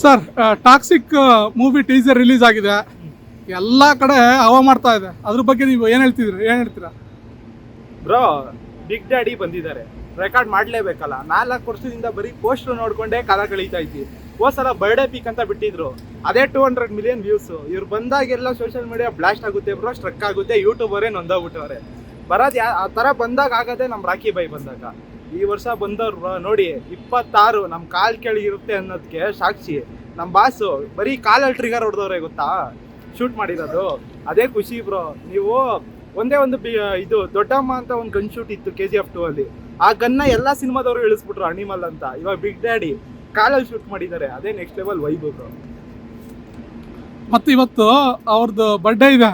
Sir toxic movie teaser release ಆಗಿದೆ, ಎಲ್ಲ ಕಡೆ ಹವಾ ಮಾಡ್ತಾ ಇದೆ. ಅದ್ರ ಬಗ್ಗೆ ನೀವು ಏನು ಹೇಳ್ತೀರಾ? ಬ್ರೋ, ಬಿಗ್ ಡ್ಯಾಡಿ ಬಂದಿದ್ದಾರೆ, ರೆಕಾರ್ಡ್ ಮಾಡಲೇಬೇಕಲ್ಲ. 4 ವರ್ಷದಿಂದ ಬರೀ ಪೋಸ್ಟರ್ ನೋಡ್ಕೊಂಡೇ ಕಾಲ ಕಳೀತಾ ಇದ್ವಿ. ಹೋದ್ಸಲ ಬರ್ಡೇ ಪೀಕ್ ಅಂತ ಬಿಟ್ಟಿದ್ರು, ಅದೇ 200 ಮಿಲಿಯನ್ ವ್ಯೂಸ್. ಇವ್ರು ಬಂದಾಗೆಲ್ಲ ಸೋಷಿಯಲ್ ಮೀಡಿಯಾ ಬ್ಲಾಸ್ಟ್ ಆಗುತ್ತೆ ಬ್ರೋ, ಸ್ಟ್ರಕ್ ಆಗುತ್ತೆ, ಯೂಟ್ಯೂಬರೇ ನೊಂದೋಗ್ಬಿಟ್ಟವ್ರೆ. ಬರೋದು ಆ ಥರ ಬಂದಾಗ ಆಗದೆ ನಮ್ಮ ರಾಖಿ ಬೈ ಬಂದಾಗ. ಈ ವರ್ಷ ಬಂದವ್ರು ನೋಡಿ 26 ನಮ್ಮ ಕಾಲ್ ಕೆಳಗಿರುತ್ತೆ ಅನ್ನೋದಕ್ಕೆ ಸಾಕ್ಷಿ. ನಮ್ಮ ಬಾಸು ಬರೀ ಕಾಲಲ್ಲಿ ಟ್ರಿಗರ್ ಹೊಡೆದವ್ರೆ ಗೊತ್ತಾ, ಶೂಟ್ ಮಾಡಿರೋದು. ಅದೇ ಖುಷಿ ಬ್ರೋ. ನೀವು ಒಂದೇ ಒಂದು ಇದು ದೊಡ್ಡಮ್ಮ ಅಂತ ಒಂದು ಗನ್ ಶೂಟ್ ಇತ್ತು KGF 2 ಅಲ್ಲಿ. ಆ ಗನ್ನ ಎಲ್ಲ ಸಿನಿಮಾದವರು ಇಳಿಸ್ಬಿಟ್ರು ಅನಿಮಲ್ ಅಂತ. ಇವಾಗ ಬಿಗ್ ಡ್ಯಾಡಿ ಕಾಲಲ್ಲಿ ಶೂಟ್ ಮಾಡಿದ್ದಾರೆ, ಅದೇ ನೆಕ್ಸ್ಟ್ ಲೆವೆಲ್ ವೈಬ್ ಬ್ರೋ. ಮತ್ತೆ ಇವತ್ತು ಅವ್ರದ್ದು ಬರ್ಡೇ ಇದೆ,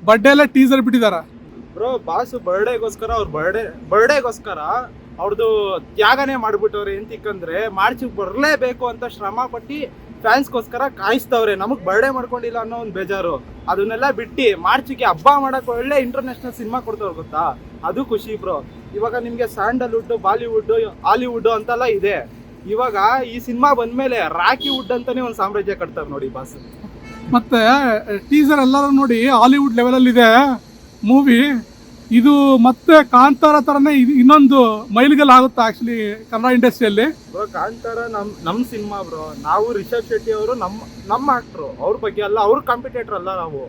ಬರ್ಡೇ ಎಲ್ಲ ಟೀಸರ್ ಬಿಟ್ಟಿದ್ದಾರೆ ಬ್ರೋ. ಬಾಸು ಬರ್ಡೇಗೋಸ್ಕರ ಬರ್ಡೇಗೋಸ್ಕರ ಅವ್ರದ್ದು ತ್ಯಾಗನೇ ಮಾಡ್ಬಿಟ್ಟವ್ರೆ. ಎಂತಿಕ್ಕಂದ್ರೆ ಮಾರ್ಚಿಗೆ ಬರಲೇಬೇಕು ಅಂತ ಶ್ರಮ ಪಟ್ಟು ಫ್ಯಾನ್ಸ್ಗೋಸ್ಕರ ಕಾಯಿಸ್ತವ್ರೆ. ನಮಗೆ ಬರ್ಡೇ ಮಾಡ್ಕೊಂಡಿಲ್ಲ ಅನ್ನೋ ಒಂದು ಬೇಜಾರು. ಅದನ್ನೆಲ್ಲ ಬಿಟ್ಟು ಮಾರ್ಚಿಗೆ ಹಬ್ಬ ಮಾಡಕ್ಕೆ ಒಳ್ಳೆ ಇಂಟರ್ನ್ಯಾಷನಲ್ ಸಿನಿಮಾ ಕೊಡ್ತವ್ರು ಗೊತ್ತಾ, ಅದು ಖುಷಿ ಬ್ರೋ. ಇವಾಗ ನಿಮಗೆ ಸ್ಯಾಂಡಲ್ವುಡ್, ಬಾಲಿವುಡ್, ಹಾಲಿವುಡ್ ಅಂತೆಲ್ಲ ಇದೆ. ಇವಾಗ ಈ ಸಿನಿಮಾ ಬಂದ್ಮೇಲೆ ರಾಕಿ ವುಡ್ ಅಂತಾನೆ ಒಂದು ಸಾಮ್ರಾಜ್ಯ ಕಟ್ತಾರೆ ನೋಡಿ ಬಾಸ್. ಮತ್ತೆ ಟೀಸರ್ ಎಲ್ಲರೂ ನೋಡಿ ಹಾಲಿವುಡ್ ಲೆವೆಲಲ್ಲಿ ಇದೆ ಮೂವಿ. ಇದು ಮತ್ತೆ ಕಾಂತಾರ ಥರನೇ ಇನ್ನೊಂದು ಮೈಲಿಗಲ್ ಆಗುತ್ತೆ ಆ್ಯಕ್ಚುಲಿ ಕನ್ನಡ ಇಂಡಸ್ಟ್ರಿಯಲ್ಲಿ. ಬ್ರೋ, ಕಾಂತಾರ ನಮ್ಮ ಸಿನಿಮಾ ಬ್ರೋ. ನಾವು ರಿಷಬ್ ಶೆಟ್ಟಿ ಅವರು ನಮ್ಮ ಆಕ್ಟ್ರು, ಅವ್ರ ಬಗ್ಗೆ ಅಲ್ಲ, ಅವ್ರ ಕಾಂಪಿಟೇಟರ್ ಅಲ್ಲ ನಾವು.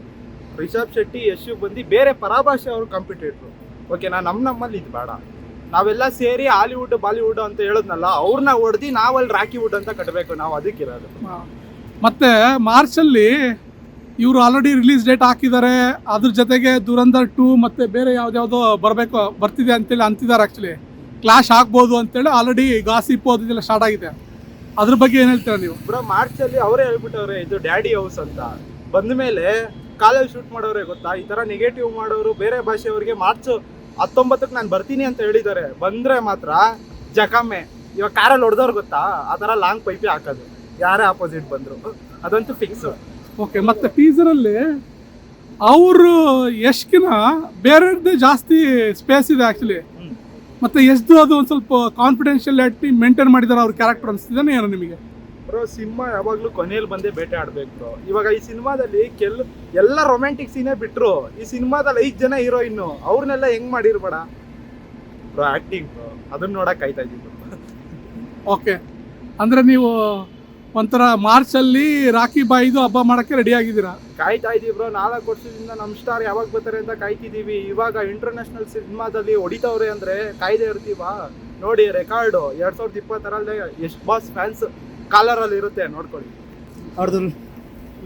ರಿಷಬ್ ಶೆಟ್ಟಿ, ಯಶು ಬಂದು ಬೇರೆ ಪರಾಭಾಷೆ ಅವ್ರ ಕಾಂಪಿಟೇಟ್ರು. ಓಕೆನಾ, ನಮ್ಮಲ್ಲಿ ಇದು ಬೇಡ. ನಾವೆಲ್ಲ ಸೇರಿ ಹಾಲಿವುಡ್ ಬಾಲಿವುಡ್ ಅಂತ ಹೇಳೋದ್ನಲ್ಲ, ಅವ್ರನ್ನ ಹೊಡೆದು ನಾವಲ್ಲಿ ರಾಕಿ ವುಡ್ ಅಂತ ಕಟ್ಟಬೇಕು, ನಾವು ಅದಕ್ಕಿರೋದು. ಮತ್ತೆ ಮಾರ್ಚಲ್ಲಿ ಇವರು ಆಲ್ರೆಡಿ ರಿಲೀಸ್ ಡೇಟ್ ಹಾಕಿದ್ದಾರೆ. ಅದ್ರ ಜೊತೆಗೆ ದುರಂಧರ್ 2 ಮತ್ತೆ ಬೇರೆ ಯಾವ್ದಾವುದೋ ಬರ್ತಿದೆ ಅಂತೇಳಿ ಅಂತಿದ್ದಾರೆ. ಆ್ಯಕ್ಚುಲಿ ಕ್ಲಾಶ್ ಆಗ್ಬೋದು ಅಂತೇಳಿ ಆಲ್ರೆಡಿ ಗಾಸಿಪ್ ಅದೆಲ್ಲ ಸ್ಟಾರ್ಟ್ ಆಗಿದೆ. ಅದ್ರ ಬಗ್ಗೆ ಏನು ಹೇಳ್ತೀರಾ ನೀವು? ಬ್ರೋ, ಮಾರ್ಚಲ್ಲಿ ಅವರೇ ಹೇಳ್ಬಿಟ್ಟವ್ರೆ ಇದು ಡ್ಯಾಡಿ ಹೌಸ್ ಅಂತ. ಬಂದ ಮೇಲೆ ಕಾಲೇಜ್ ಶೂಟ್ ಮಾಡೋರೆ ಗೊತ್ತಾ. ಈ ಥರ ನೆಗೆಟಿವ್ ಮಾಡೋರು ಬೇರೆ ಭಾಷೆಯವ್ರಿಗೆ ಮಾರ್ಚ್ 19ಕ್ಕೆ ನಾನು ಬರ್ತೀನಿ ಅಂತ ಹೇಳಿದ್ದಾರೆ. ಬಂದರೆ ಮಾತ್ರ ಜಕಮ್ಮೆ. ಇವಾಗ ಕಾರಲ್ಲಿ ಹೊಡೆದವ್ರು ಗೊತ್ತಾ, ಆ ಥರ ಲಾಂಗ್ ಪೈಪಿ ಹಾಕೋದು ಯಾರೇ ಆಪೋಸಿಟ್ ಬಂದರು, ಅದಂತೂ ಫಿಕ್ಸು. ಓಕೆ, ಮತ್ತು ಟೀಸರಲ್ಲಿ ಅವರು ಯಶ್ಕಿನ ಬೇರೆಯವ್ರದ್ದೇ ಜಾಸ್ತಿ ಸ್ಪೇಸ್ ಇದೆ ಆ್ಯಕ್ಚುಲಿ. ಮತ್ತು ಯಶ್ದು ಅದು ಒಂದು ಸ್ವಲ್ಪ ಕಾನ್ಫಿಡೆನ್ಷಿಯಲಿಟಿ ಮೇಂಟೈನ್ ಮಾಡಿದ್ದಾರೆ ಅವ್ರ ಕ್ಯಾರೆಕ್ಟರ್ ಅನಿಸ್ತಿದ್ದಾನೆ ಏನೋ ನಿಮಗೆ? ಬ್ರೋ, ಸಿನಿಮಾ ಯಾವಾಗಲೂ ಕೊನೆಯಲ್ಲಿ ಬಂದೇ ಬೇಟೆ ಆಡ್ಬೇಕು ಬ್ರೋ. ಇವಾಗ ಈ ಸಿನಿಮಾದಲ್ಲಿ ಎಲ್ಲ ರೊಮ್ಯಾಂಟಿಕ್ ಸೀನೇ ಬಿಟ್ಟರು. ಈ ಸಿನಿಮಾದಲ್ಲಿ 5 ಜನ ಹೀರೋಯಿನ್ನು, ಅವ್ರನ್ನೆಲ್ಲ ಹೆಂಗ್ ಮಾಡಿರ್ಬೇಡ ಬ್ರೋ. ಆ್ಯಕ್ಟಿಂಗ್ ಬ್ರೋ, ಅದನ್ನ ನೋಡಕ್ಕೆ ಕಾಯ್ತಾ ಇದ್ದೀವಿ. ಓಕೆ, ಅಂದರೆ ನೀವು ಒಂಥರ ಮಾರ್ಚಲ್ಲಿ ರಾಖಿ ಬಾಯಿದು ಹಬ್ಬ ಮಾಡೋಕ್ಕೆ ರೆಡಿ ಆಗಿದ್ದೀರಾ? ಕಾಯ್ತಾ ಇದ್ದೀವಿ ಬ್ರೋ. 4 ವರ್ಷದಿಂದ ನಮ್ಮ ಸ್ಟಾರ್ ಯಾವಾಗ ಬರ್ತಾರೆ ಅಂತ ಕಾಯ್ತಿದ್ದೀವಿ. ಇವಾಗ ಇಂಟರ್ನ್ಯಾಷನಲ್ ಸಿನಿಮಾದಲ್ಲಿ ಹೊಡಿತವ್ರೆ ಅಂದರೆ ಕಾಯ್ದೆ ಇರ್ತೀವಾ? ನೋಡಿ ರೆಕಾರ್ಡು 2020 ಎಷ್ಟು ಬಾಸ್ ಫ್ಯಾನ್ಸ್ ಕಾಲರಲ್ಲಿ ಇರುತ್ತೆ ನೋಡ್ಕೊಳ್ಳಿ. ಅವ್ರದ್ದು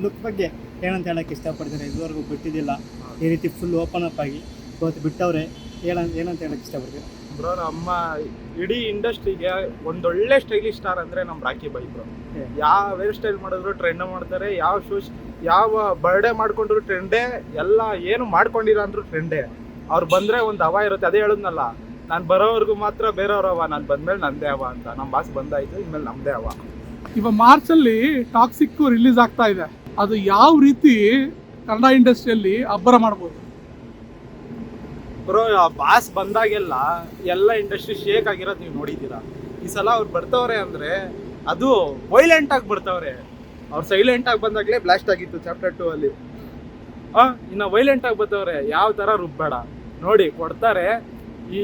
ಲುಕ್ ಬಗ್ಗೆ ಏನಂತ ಹೇಳಕ್ಕೆ ಇಷ್ಟಪಡ್ತಾರೆ? ಇದುವರೆಗೂ ಬಿಟ್ಟಿದ್ದಿಲ್ಲ ಈ ರೀತಿ ಫುಲ್ ಓಪನ್ ಅಪ್ ಆಗಿ, ಇವತ್ತು ಬಿಟ್ಟವ್ರೆ. ಏನಂತ ಹೇಳಕ್ಕೆ ಇಷ್ಟಪಡ್ತೀವಿ ಬ್ರೋ? ನಮ್ಮ ಇಡೀ ಇಂಡಸ್ಟ್ರಿಗೆ ಒಂದೊಳ್ಳೆ ಸ್ಟೈಲಿಶ್ ಸ್ಟಾರ್ ಅಂದರೆ ನಮ್ಮ ರಾಖಿ ಬೈ ಬ್ರೋ. ಯಾವ ಹೇರ್ ಸ್ಟೈಲ್ ಮಾಡಿದ್ರು ಟ್ರೆಂಡ್ ಮಾಡ್ತಾರೆ, ಯಾವ ಬರ್ಡೇ ಮಾಡ್ಕೊಂಡ್ರು ಟ್ರೆಂಡೇ, ಎಲ್ಲ ಏನು ಮಾಡ್ಕೊಂಡಿಲ್ಲ ಅಂದ್ರೂ ಟ್ರೆಂಡೇ. ಅವ್ರು ಬಂದರೆ ಒಂದು ಹವಾ ಇರುತ್ತೆ. ಅದೇ ಹೇಳಿದ್ನಲ್ಲ, ನಾನು ಬರೋವರೆಗೂ ಮಾತ್ರ ಬೇರೆಯವ್ರ ಹವ, ನಾನು ಬಂದಮೇಲೆ ನಂದೇ ಹವ ಅಂತ. ನಮ್ಮ ಬಾಸ್ ಬಂದಾಯಿತು, ಇನ್ಮೇಲೆ ನಮ್ಮದೇ ಹವ. ಇವಾಗ ಮಾರ್ಚಲ್ಲಿ ಟಾಕ್ಸಿಕ್ ರಿಲೀಸ್ ಆಗ್ತಾ ಇದೆ, ಅದು ಯಾವ ರೀತಿ ಕನ್ನಡ ಇಂಡಸ್ಟ್ರಿಯಲ್ಲಿ ಅಬ್ಬರ ಮಾಡ್ಬೋದು ಬ್ರೋ? ಬಾಸ್ ಬಂದಾಗೆಲ್ಲ ಎಲ್ಲ ಇಂಡಸ್ಟ್ರಿ ಶೇಕ್ ಆಗಿರೋದು ನೀವು ನೋಡಿದ್ದೀರಾ. ಈ ಸಲ ಅವ್ರು ಬರ್ತವ್ರೆ ಅಂದರೆ ಅದು ವೈಲೆಂಟಾಗಿ ಬರ್ತವ್ರೆ. ಅವ್ರು ಸೈಲೆಂಟಾಗಿ ಬಂದಾಗಲೇ ಬ್ಲಾಸ್ಟ್ ಆಗಿತ್ತು ಚಾಪ್ಟರ್ 2 ಅಲ್ಲಿ. ಇನ್ನು ವೈಲೆಂಟಾಗಿ ಬರ್ತವ್ರೆ. ಯಾವ ಥರ ರುಬ್ಬೇಡ ನೋಡಿ ಕೊಡ್ತಾರೆ. ಈ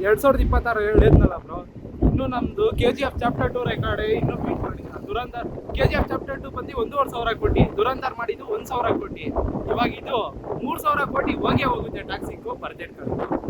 2026 ಹೇಳಿದ್ನಲ್ಲ ಬ್ರೋ, ಇನ್ನು ನಮ್ಮದು KGF ಚಾಪ್ಟರ್ 2 ರೆಕಾರ್ಡ್ ಇನ್ನೂ ಬೀಟ್ ಮಾಡಿಲ್ಲ. ದುರಂಧರ್ KGF ಚಾಪ್ಟರ್ 2 ಬಂದು 1,500 ಕೋಟಿ, ದುರಂಧರ್ ಮಾಡಿದ್ದು 1,000 ಕೋಟಿ. ಇವಾಗ ಇದು 3,000 ಕೋಟಿ ಹೋಗೇ ಹೋಗುತ್ತೆ ಟಾಕ್ಸಿಕ್ಕು ಬಜೆಟ್.